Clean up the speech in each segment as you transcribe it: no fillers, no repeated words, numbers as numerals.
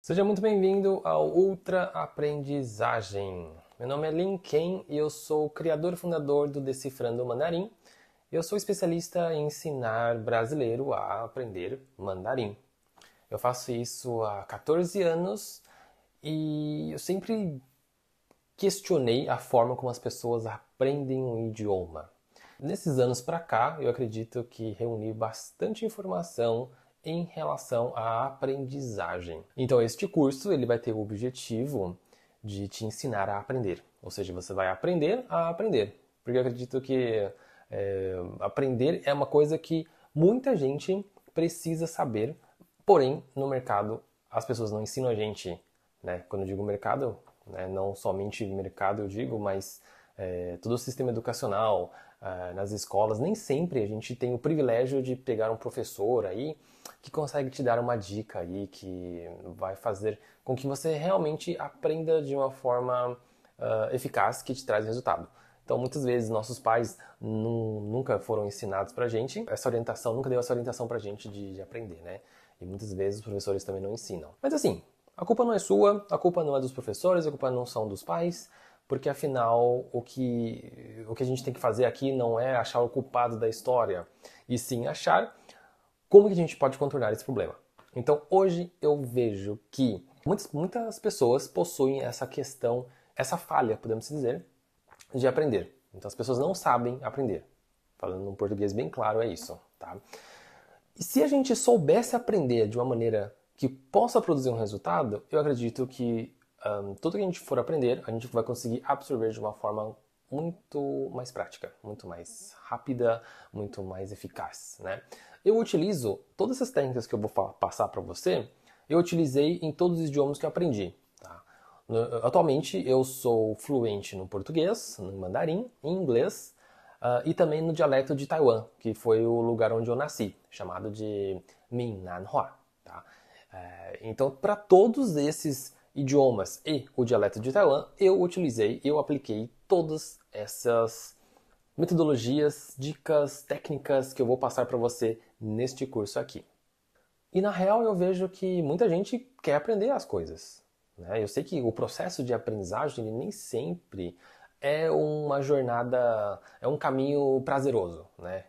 Seja muito bem-vindo ao Ultra Aprendizagem. Meu nome é Lin Ken e eu sou o criador e fundador do Decifrando Mandarim. Eu sou especialista em ensinar brasileiro a aprender mandarim. Eu faço isso há 14 anos e eu sempre questionei a forma como as pessoas aprendem um idioma. Nesses anos para cá, eu acredito que reuni bastante informação em relação à aprendizagem. Então, este curso ele vai ter o objetivo de te ensinar a aprender. Ou seja, você vai aprender a aprender. Porque eu acredito que aprender é uma coisa que muita gente precisa saber, porém, no mercado, as pessoas não ensinam a gente, né? Quando eu digo mercado, né, não somente mercado eu digo, mas todo o sistema educacional, nas escolas, nem sempre a gente tem o privilégio de pegar um professor aí que consegue te dar uma dica aí que vai fazer com que você realmente aprenda de uma forma eficaz que te traz resultado. Então, muitas vezes, nossos pais nunca foram ensinados pra gente, essa orientação, nunca deu essa orientação pra gente de aprender, né? E muitas vezes os professores também não ensinam. Mas assim, a culpa não é sua, a culpa não é dos professores, a culpa não são dos pais, porque afinal o que a gente tem que fazer aqui não é achar o culpado da história, e sim achar como que a gente pode contornar esse problema. Então hoje eu vejo que muitas pessoas possuem essa questão, essa falha, podemos dizer, de aprender. Então as pessoas não sabem aprender. Falando num português bem claro, é isso, tá? E se a gente soubesse aprender de uma maneira que possa produzir um resultado, eu acredito que tudo que a gente for aprender, a gente vai conseguir absorver de uma forma muito mais prática, muito mais rápida, muito mais eficaz, né? Eu utilizo todas essas técnicas que eu vou passar para você, eu utilizei em todos os idiomas que eu aprendi, tá? Atualmente eu sou fluente no português, no mandarim, em inglês, e também no dialeto de Taiwan, que foi o lugar onde eu nasci, chamado de Minnan-hua. Tá? Então, para todos esses idiomas e o dialeto de Taiwan, eu apliquei todas essas metodologias, dicas, técnicas que eu vou passar para você neste curso aqui. E na real eu vejo que muita gente quer aprender as coisas, né? Eu sei que o processo de aprendizagem ele nem sempre é uma jornada, é um caminho prazeroso, né?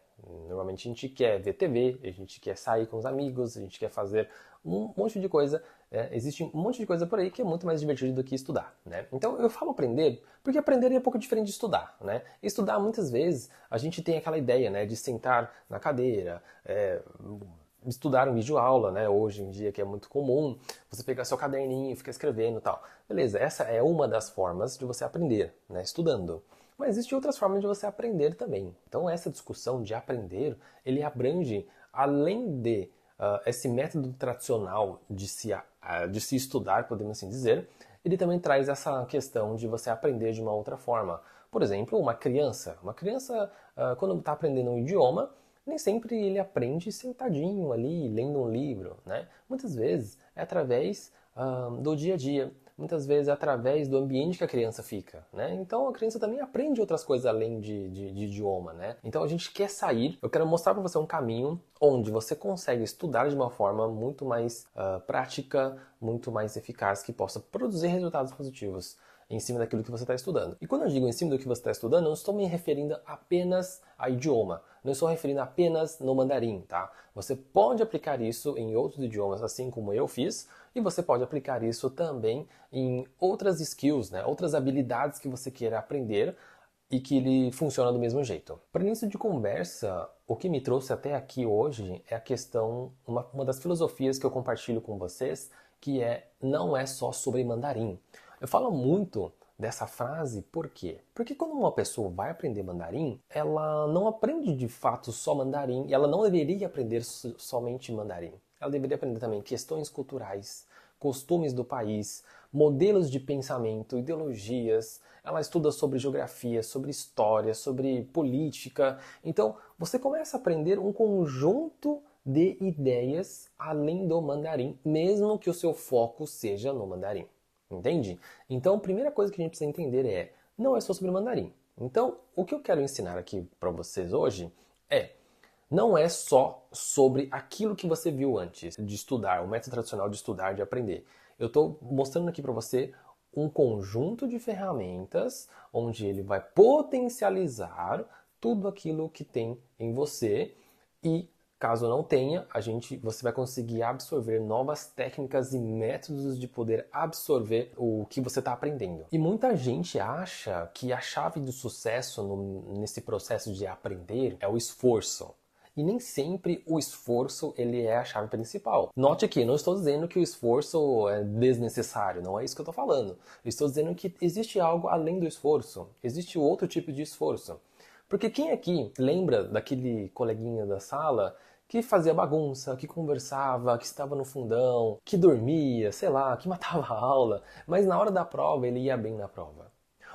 Normalmente a gente quer ver TV, a gente quer sair com os amigos, a gente quer fazer um monte de coisa. Existe um monte de coisa por aí que é muito mais divertido do que estudar, né? Então eu falo aprender porque aprender é um pouco diferente de estudar, né? Estudar muitas vezes a gente tem aquela ideia, né, de sentar na cadeira, estudar um vídeo aula, né? Hoje em dia que é muito comum, você pegar seu caderninho e ficar escrevendo e tal. Beleza, essa é uma das formas de você aprender, né? Estudando. Mas existem outras formas de você aprender também. Então essa discussão de aprender, ele abrange, além de esse método tradicional de se estudar, podemos assim dizer, ele também traz essa questão de você aprender de uma outra forma. Por exemplo, uma criança quando está aprendendo um idioma, nem sempre ele aprende sentadinho ali, lendo um livro, né? Muitas vezes é através do dia a dia, muitas vezes é através do ambiente que a criança fica, né? Então a criança também aprende outras coisas além de idioma, né? Então a gente quer sair, eu quero mostrar para você um caminho onde você consegue estudar de uma forma muito mais prática, muito mais eficaz, que possa produzir resultados positivos em cima daquilo que você está estudando. E quando eu digo em cima do que você está estudando, eu não estou me referindo apenas a idioma, não estou referindo apenas no mandarim, tá? Você pode aplicar isso em outros idiomas, assim como eu fiz, e você pode aplicar isso também em outras skills, né? Outras habilidades que você queira aprender e que ele funciona do mesmo jeito. Para início de conversa, o que me trouxe até aqui hoje é a questão, uma das filosofias que eu compartilho com vocês, que não é só sobre mandarim. Eu falo muito dessa frase, por quê? Porque quando uma pessoa vai aprender mandarim, ela não aprende de fato só mandarim, e ela não deveria aprender somente mandarim. Ela deveria aprender também questões culturais, costumes do país, modelos de pensamento, ideologias. Ela estuda sobre geografia, sobre história, sobre política. Então, você começa a aprender um conjunto de ideias além do mandarim, mesmo que o seu foco seja no mandarim. Entende? Então, a primeira coisa que a gente precisa entender não é só sobre mandarim. Então, o que eu quero ensinar aqui para vocês hoje não é só sobre aquilo que você viu antes de estudar, o método tradicional de estudar, de aprender. Eu estou mostrando aqui para você um conjunto de ferramentas onde ele vai potencializar tudo aquilo que tem em você e caso não tenha, você vai conseguir absorver novas técnicas e métodos de poder absorver o que você está aprendendo. E muita gente acha que a chave do sucesso nesse processo de aprender é o esforço. E nem sempre o esforço ele é a chave principal. Note que não estou dizendo que o esforço é desnecessário, não é isso que eu estou falando. Eu estou dizendo que existe algo além do esforço. Existe outro tipo de esforço. Porque quem aqui lembra daquele coleguinha da sala que fazia bagunça, que conversava, que estava no fundão, que dormia, sei lá, que matava a aula, mas na hora da prova ele ia bem na prova?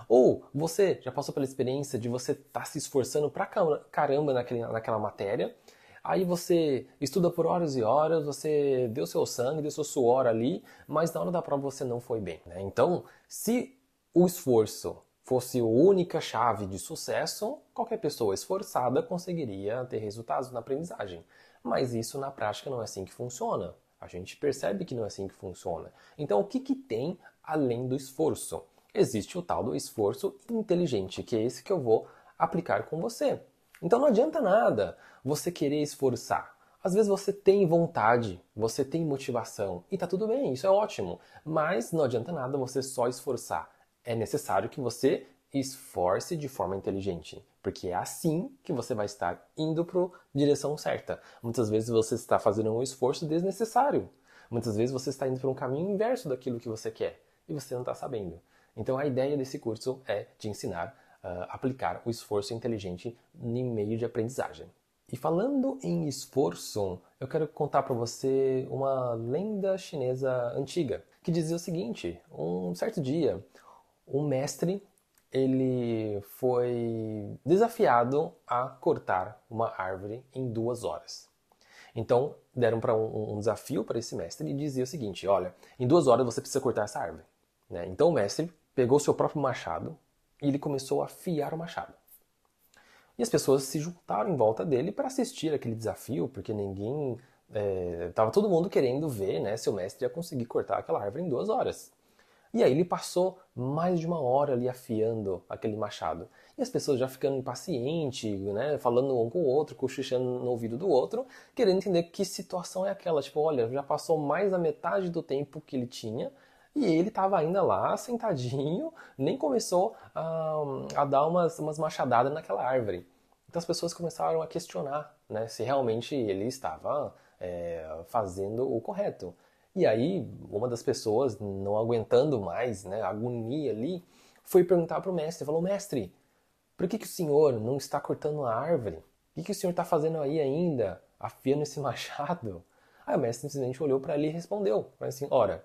Ou você já passou pela experiência de você estar se esforçando pra caramba naquela matéria, aí você estuda por horas e horas, você deu seu sangue, deu seu suor ali, mas na hora da prova você não foi bem, né? Então, se o esforço fosse a única chave de sucesso, qualquer pessoa esforçada conseguiria ter resultados na aprendizagem. Mas isso na prática não é assim que funciona. A gente percebe que não é assim que funciona. Então, o que tem além do esforço? Existe o tal do esforço inteligente, que é esse que eu vou aplicar com você. Então não adianta nada você querer esforçar. Às vezes você tem vontade, você tem motivação, e tá tudo bem, isso é ótimo. Mas não adianta nada você só esforçar. É necessário que você esforce de forma inteligente, porque é assim que você vai estar indo para a direção certa. Muitas vezes você está fazendo um esforço desnecessário. Muitas vezes você está indo para um caminho inverso daquilo que você quer, e você não está sabendo. Então a ideia desse curso é te ensinar a aplicar o esforço inteligente em meio de aprendizagem. E falando em esforço, eu quero contar para você uma lenda chinesa antiga, que dizia o seguinte: um certo dia, um mestre ele foi desafiado a cortar uma árvore em 2 horas. Então deram para um desafio para esse mestre e dizia o seguinte: olha, em 2 horas você precisa cortar essa árvore. Né? Então o mestre pegou seu próprio machado e ele começou a afiar o machado. E as pessoas se juntaram em volta dele para assistir aquele desafio, porque ninguém... Tava todo mundo querendo ver, né, se o mestre ia conseguir cortar aquela árvore em 2 horas. E aí ele passou mais de 1 hora ali afiando aquele machado. E as pessoas já ficando impacientes, né, falando um com o outro, cochichando no ouvido do outro, querendo entender que situação é aquela. Tipo, olha, já passou mais da metade do tempo que ele tinha, e ele estava ainda lá, sentadinho, nem começou a dar umas machadadas naquela árvore. Então as pessoas começaram a questionar, né, se realmente ele estava fazendo o correto. E aí, uma das pessoas, não aguentando mais, né, a agonia ali, foi perguntar para o mestre, falou: mestre, por que o senhor não está cortando a árvore? O que o senhor está fazendo aí ainda, afiando esse machado? Aí o mestre simplesmente olhou para ele e respondeu, assim: ora,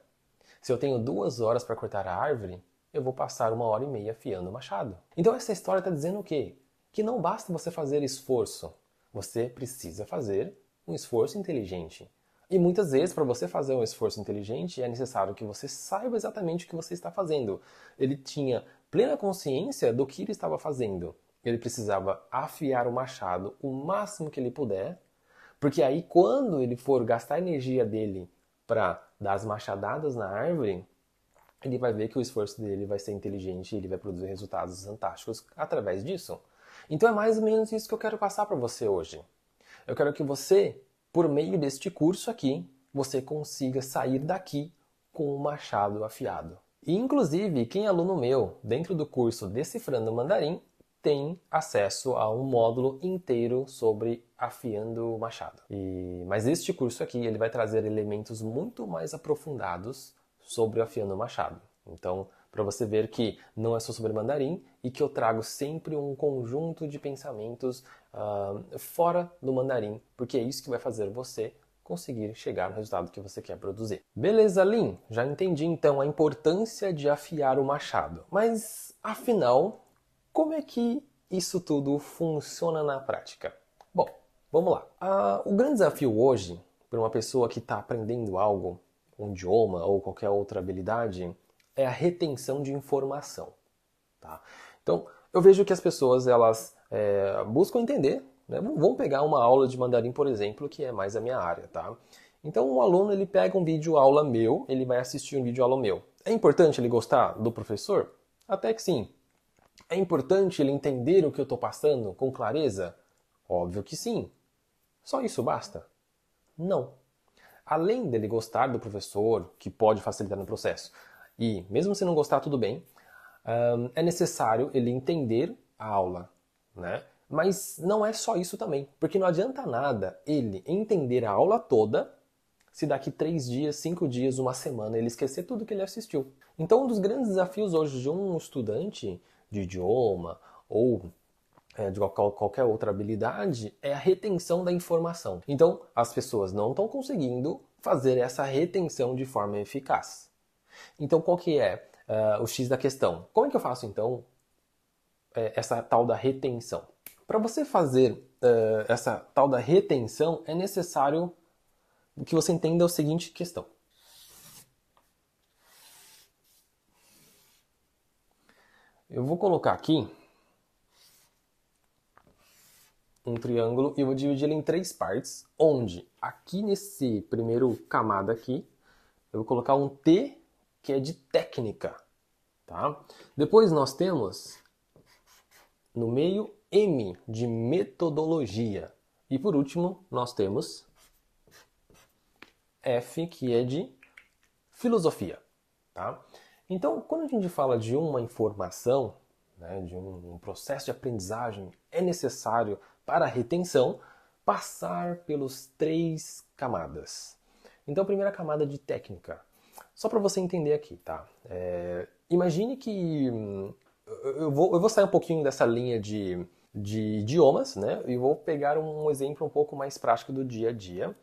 se eu tenho 2 horas para cortar a árvore, eu vou passar 1 hora e meia afiando o machado. Então essa história está dizendo o quê? Que não basta você fazer esforço, você precisa fazer um esforço inteligente. E muitas vezes, para você fazer um esforço inteligente, é necessário que você saiba exatamente o que você está fazendo. Ele tinha plena consciência do que ele estava fazendo. Ele precisava afiar o machado o máximo que ele puder, porque aí quando ele for gastar a energia dele para dar as machadadas na árvore, ele vai ver que o esforço dele vai ser inteligente e ele vai produzir resultados fantásticos através disso. Então é mais ou menos isso que eu quero passar para você hoje. Eu quero que você, por meio deste curso aqui, você consiga sair daqui com o machado afiado. E inclusive, quem é aluno meu dentro do curso Decifrando Mandarim tem acesso a um módulo inteiro sobre afiando o machado. Mas este curso aqui ele vai trazer elementos muito mais aprofundados sobre afiando o machado. Então, para você ver que não é só sobre mandarim e que eu trago sempre um conjunto de pensamentos fora do mandarim, porque é isso que vai fazer você conseguir chegar no resultado que você quer produzir. Beleza, Lin? Já entendi então a importância de afiar o machado. Mas, afinal, como é que isso tudo funciona na prática? Bom, vamos lá. O grande desafio hoje, para uma pessoa que está aprendendo algo, um idioma ou qualquer outra habilidade, é a retenção de informação. Tá? Então, eu vejo que as pessoas elas buscam entender. Né? Vamos pegar uma aula de mandarim, por exemplo, que é mais a minha área. Tá? Então, um aluno ele pega um vídeo aula meu, ele vai assistir um vídeo aula meu. É importante ele gostar do professor? Até que sim. É importante ele entender o que eu estou passando com clareza? Óbvio que sim. Só isso basta? Não. Além dele gostar do professor, que pode facilitar no processo, e mesmo se não gostar, tudo bem, é necessário ele entender a aula, né? Mas não é só isso também, porque não adianta nada ele entender a aula toda se daqui 3 dias, 5 dias, uma semana ele esquecer tudo que ele assistiu. Então, um dos grandes desafios hoje de um estudante de idioma ou de qualquer outra habilidade é a retenção da informação. Então, as pessoas não estão conseguindo fazer essa retenção de forma eficaz. Então, qual que é o X da questão? Como é que eu faço, então, essa tal da retenção? Para você fazer essa tal da retenção, é necessário que você entenda a seguinte questão. Eu vou colocar aqui um triângulo e eu vou dividir ele em 3 partes, onde aqui nesse primeiro camada aqui, eu vou colocar um T que é de técnica, tá? Depois nós temos no meio M de metodologia. E por último, nós temos F que é de filosofia, tá? Então, quando a gente fala de uma informação, né, de um processo de aprendizagem, é necessário, para a retenção, passar pelos 3 camadas. Então, a primeira camada de técnica. Só para você entender aqui, tá? Imagine que eu vou sair um pouquinho dessa linha de idiomas, né? E vou pegar um exemplo um pouco mais prático do dia a dia,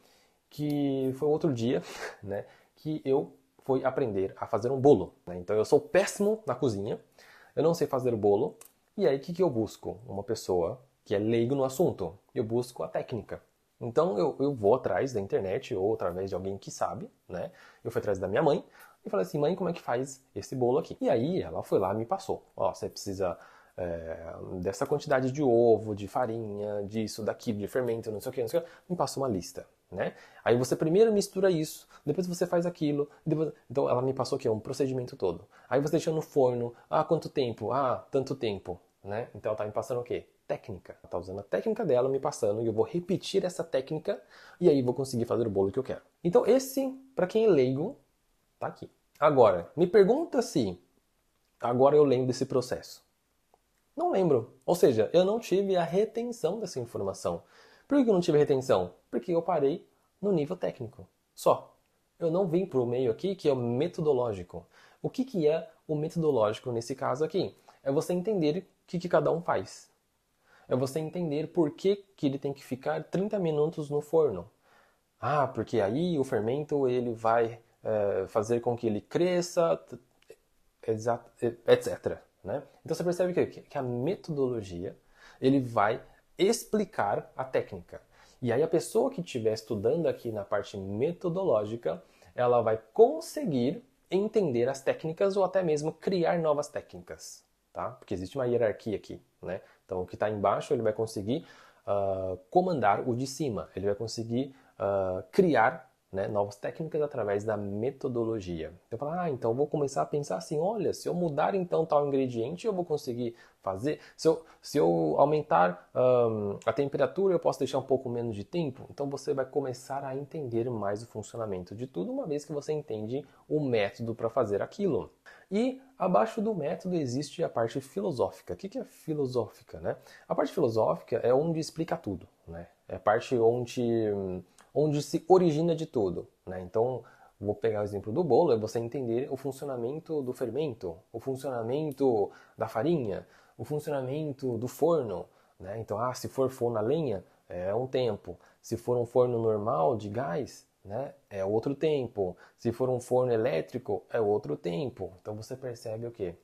que foi outro dia, né? Que eu fui aprender a fazer um bolo, né? Então eu sou péssimo na cozinha, eu não sei fazer bolo, e aí o que eu busco? Uma pessoa que é leigo no assunto. Eu busco a técnica. Então eu vou atrás da internet ou através de alguém que sabe, né? Eu fui atrás da minha mãe e falei assim, mãe, como é que faz esse bolo aqui? E aí ela foi lá e me passou. Ó, você precisa dessa quantidade de ovo, de farinha, disso, daquilo, de fermento, não sei o que, não sei o que. Me passou uma lista, né? Aí você primeiro mistura isso, depois você faz aquilo, depois... Então ela me passou o quê? Um procedimento todo. Aí você deixa no forno, quanto tempo? Tanto tempo, né? Então ela tá me passando o quê? Técnica. Ela tá usando a técnica dela, me passando, e eu vou repetir essa técnica, e aí vou conseguir fazer o bolo que eu quero. Então esse, para quem é leigo, tá aqui. Agora, me pergunta se agora eu lembro desse processo. Não lembro. Ou seja, eu não tive a retenção dessa informação. Por que eu não tive retenção? Porque eu parei no nível técnico. Só. Eu não vim para o meio aqui que é o metodológico. O que é o metodológico nesse caso aqui? É você entender o que cada um faz. É você entender por que ele tem que ficar 30 minutos no forno. Porque aí o fermento ele vai fazer com que ele cresça, etc. Né? Então você percebe que a metodologia ele vai explicar a técnica. E aí a pessoa que estiver estudando aqui na parte metodológica, ela vai conseguir entender as técnicas ou até mesmo criar novas técnicas, tá? Porque existe uma hierarquia aqui, né? Então o que está embaixo ele vai conseguir comandar o de cima, ele vai conseguir criar, né, novas técnicas através da metodologia. Eu falo, então eu vou começar a pensar assim, olha, se eu mudar então tal ingrediente, eu vou conseguir fazer. Se eu aumentar a temperatura, eu posso deixar um pouco menos de tempo. Então você vai começar a entender mais o funcionamento de tudo, uma vez que você entende o método para fazer aquilo. E abaixo do método existe a parte filosófica. O que é filosófica, né? A parte filosófica é onde explica tudo, né? É a parte onde se origina de tudo, né? Então, vou pegar o exemplo do bolo, é você entender o funcionamento do fermento, o funcionamento da farinha, o funcionamento do forno, né? Então, se for forno a lenha, é um tempo. Se for um forno normal de gás, né, é outro tempo. Se for um forno elétrico, é outro tempo. Então você percebe o quê?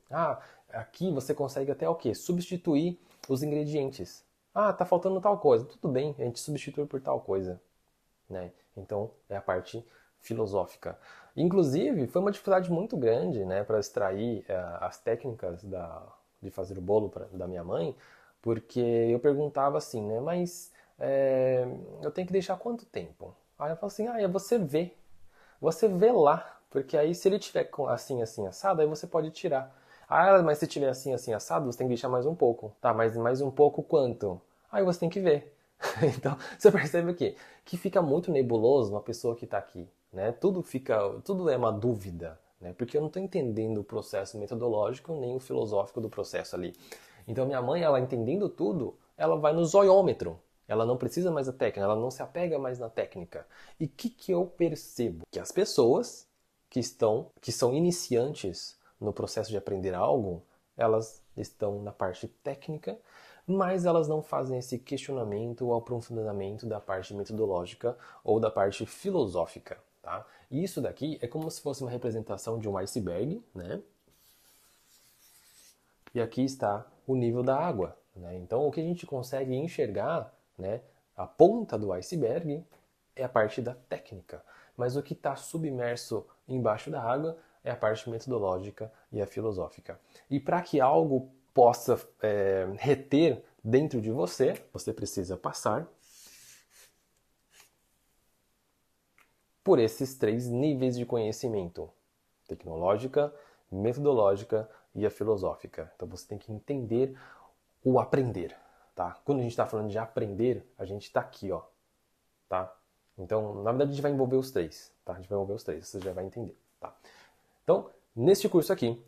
Aqui você consegue até o quê? Substituir os ingredientes. Tá faltando tal coisa. Tudo bem, a gente substitui por tal coisa. Né? Então é a parte filosófica. Inclusive, foi uma dificuldade muito grande, né, para extrair as técnicas de fazer o bolo da minha mãe, porque eu perguntava assim, né, mas eu tenho que deixar quanto tempo? Aí eu falo assim, é você vê. Você vê lá, porque aí se ele tiver assim, assim, assado, aí você pode tirar. Ah, mas se tiver assim, assim, assado, você tem que deixar mais um pouco. Tá, mas mais um pouco quanto? Aí você tem que ver. Então, você percebe o quê? Que fica muito nebuloso uma pessoa que está aqui, né? Tudo é uma dúvida, né? Porque eu não estou entendendo o processo metodológico nem o filosófico do processo ali. Então, minha mãe, ela entendendo tudo, ela vai no zoiômetro. Ela não precisa mais da técnica, ela não se apega mais na técnica. E o que eu percebo? Que as pessoas que são iniciantes no processo de aprender algo, elas estão na parte técnica, mas elas não fazem esse questionamento ou aprofundamento da parte metodológica ou da parte filosófica. Tá? E isso daqui é como se fosse uma representação de um iceberg, né? E aqui está o nível da água. Né? Então, o que a gente consegue enxergar, né, a ponta do iceberg é a parte da técnica, mas o que está submerso embaixo da água é a parte metodológica e a filosófica. E para que algo possa reter dentro de você, você precisa passar por esses 3 níveis de conhecimento: tecnológica, metodológica e a filosófica. Então você tem que entender o aprender, tá? Quando a gente está falando de aprender, a gente está aqui, ó, tá? Então, na verdade, a gente vai envolver os 3, tá? A gente vai envolver os 3, você já vai entender, tá? Então, neste curso aqui,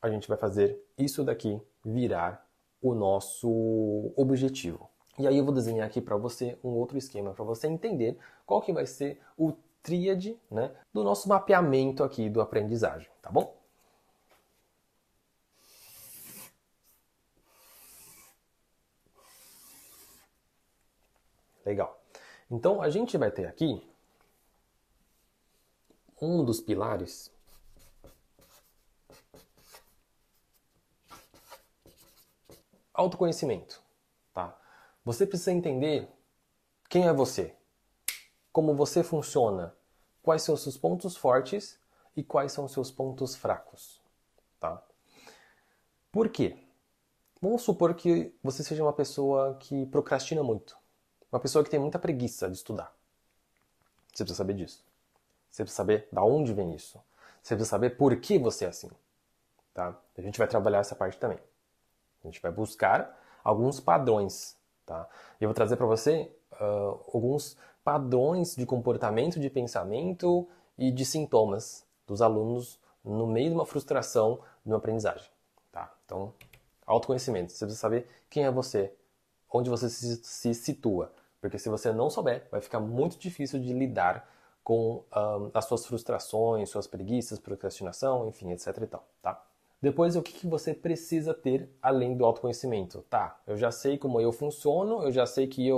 a gente vai fazer isso daqui virar o nosso objetivo. E aí eu vou desenhar aqui para você um outro esquema para você entender qual que vai ser o tríade, né, do nosso mapeamento aqui do aprendizagem, tá bom? Legal. Então a gente vai ter aqui um dos pilares autoconhecimento, tá? Você precisa entender quem é você, como você funciona, quais são os seus pontos fortes e quais são os seus pontos fracos, tá? Por quê? Vamos supor que você seja uma pessoa que procrastina muito, uma pessoa que tem muita preguiça de estudar. Você precisa saber disso. Você precisa saber da onde vem isso. Você precisa saber por que você é assim, tá? A gente vai trabalhar essa parte também. A gente vai buscar alguns padrões, tá? E eu vou trazer para você alguns padrões de comportamento, de pensamento e de sintomas dos alunos no meio de uma frustração de uma aprendizagem, tá? Então, autoconhecimento. Você precisa saber quem é você, onde você se situa. Porque se você não souber, vai ficar muito difícil de lidar com as suas frustrações, suas preguiças, procrastinação, enfim, etc e tal, tá? Depois, o que você precisa ter além do autoconhecimento? Tá, eu já sei como eu funciono, eu já sei que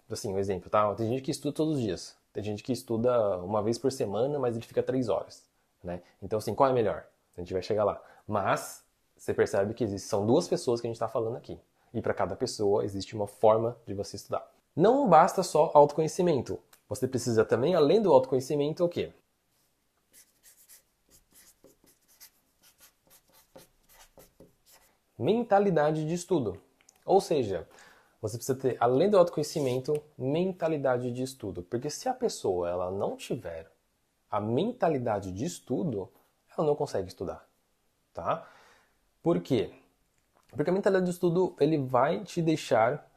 assim, um exemplo, tá? Tem gente que estuda todos os dias. Tem gente que estuda uma vez por semana, mas ele fica 3 horas, né? Então, assim, qual é melhor? A gente vai chegar lá. Mas, você percebe que são 2 pessoas que a gente está falando aqui. E para cada pessoa existe uma forma de você estudar. Não basta só autoconhecimento. Você precisa também, além do autoconhecimento, o quê? Mentalidade de estudo. Ou seja, você precisa ter, além do autoconhecimento, mentalidade de estudo. Porque se a pessoa ela não tiver a mentalidade de estudo, ela não consegue estudar, tá? Por quê? Porque a mentalidade de estudo ele vai te deixar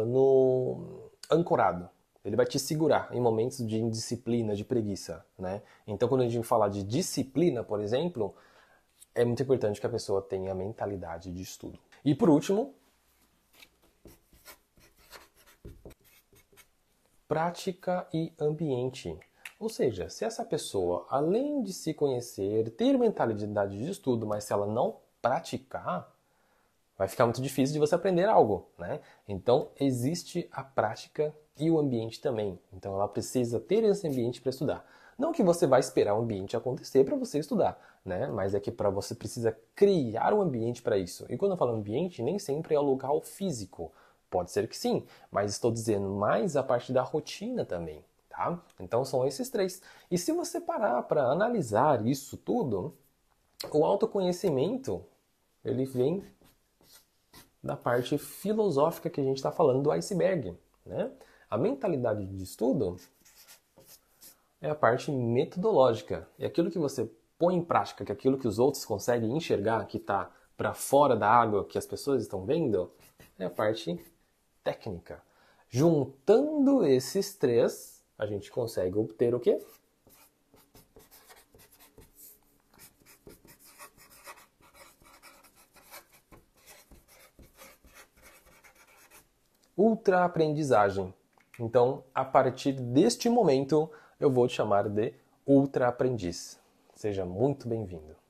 no ancorado. Ele vai te segurar em momentos de indisciplina, de preguiça, né? Então, quando a gente fala de disciplina, por exemplo, é muito importante que a pessoa tenha a mentalidade de estudo. E por último, prática e ambiente. Ou seja, se essa pessoa, além de se conhecer, ter mentalidade de estudo, mas se ela não praticar, vai ficar muito difícil de você aprender algo, né? Então, existe a prática e o ambiente também. Então, ela precisa ter esse ambiente para estudar. Não que você vai esperar o ambiente acontecer para você estudar, né? Mas é que para você precisa criar um ambiente para isso. E quando eu falo ambiente, nem sempre é o local físico. Pode ser que sim, mas estou dizendo mais a parte da rotina também, tá? Então são esses 3. E se você parar para analisar isso tudo, o autoconhecimento, ele vem da parte filosófica que a gente está falando do iceberg, né? A mentalidade de estudo é a parte metodológica. É aquilo que você põe em prática, que aquilo que os outros conseguem enxergar, que está para fora da água, que as pessoas estão vendo, é a parte técnica. Juntando esses três, a gente consegue obter o quê? Ultra-aprendizagem. Então, a partir deste momento, eu vou te chamar de ultra-aprendiz. Seja muito bem-vindo.